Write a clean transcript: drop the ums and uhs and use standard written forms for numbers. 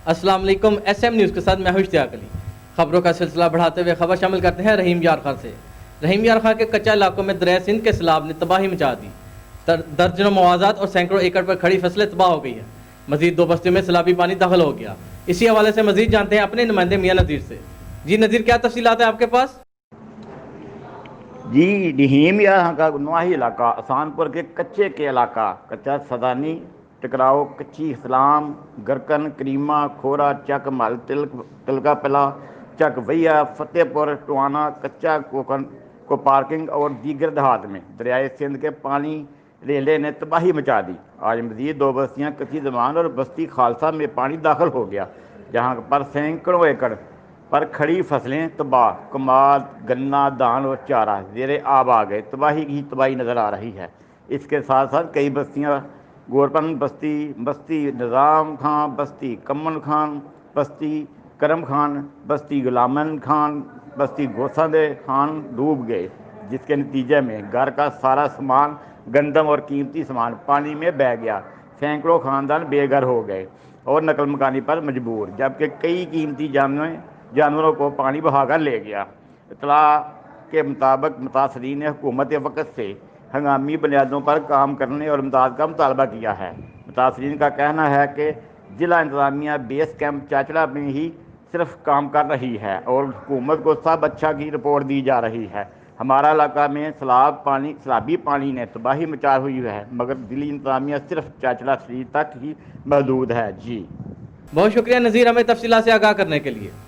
السلام علیکم، S M news کے ساتھ میں ہوں اشتیاق علی۔ خبروں کا سلسلہ بڑھاتے ہوئے خبر شامل کرتے ہیں رحیم یار خان سے۔ رحیم یار خان کے کچا علاقوں میں دریائے سندھ کے سیلاب نے تباہی مچا دی۔ درجنوں موازات اور سینکڑوں ایکڑ پر کھڑی فصلیں تباہ ہو گئی ہیں۔ مزید 2 بستیوں میں سیلابی پانی داخل ہو گیا۔ اسی حوالے سے مزید جانتے ہیں اپنے نمائندے میاں نذیر سے۔ جی نذیر، کیا تفصیلات ہیں آپ کے پاس؟ جی رحیم یار کا گنواہی علاقہ احسان پور کے کچے کے علاقہ کچا سدانی ٹکراؤ کچی اسلام گرکن کریمہ کھورا چک مل تلکا پلا چک ویا فتح پور ٹوانا کچا کوکن کو پارکنگ اور دیگر دیہات میں دریائے سندھ کے پانی ریلے نے تباہی مچا دی۔ آج مزید 2 بستیاں کچی زمان اور بستی خالصہ میں پانی داخل ہو گیا، جہاں پر سینکڑوں ایکڑ پر کھڑی فصلیں تباہ، کماد گنا دھان اور چارہ زیر آب آ گئے۔ تباہی ہی تباہی نظر آ رہی ہے۔ اس کے ساتھ ساتھ کئی بستیاں گورپن بستی نظام خان بستی کمن خان بستی کرم خان بستی غلامن خان بستی گوسند خان ڈوب گئے، جس کے نتیجے میں گھر کا سارا سامان گندم اور قیمتی سامان پانی میں بہہ گیا۔ سینکڑوں خاندان بے گھر ہو گئے اور نقل مکانی پر مجبور، جبکہ کئی قیمتی جانوروں کو پانی بہا کر لے گیا۔ اطلاع کے مطابق متاثرین نے حکومت وقت سے ہنگامی بنیادوں پر کام کرنے اور امداد کا مطالبہ کیا ہے۔ متاثرین کا کہنا ہے کہ ضلع انتظامیہ بیس کیمپ چاچڑا میں ہی صرف کام کر رہی ہے اور حکومت کو سب اچھا کی رپورٹ دی جا رہی ہے۔ ہمارا علاقہ میں سیلابی پانی نے تباہی مچا ہوئی ہے، مگر ضلعی انتظامیہ صرف چاچڑا شریف تک ہی محدود ہے۔ جی بہت شکریہ نذیر، ہمیں تفصیلات سے آگاہ کرنے کے لیے۔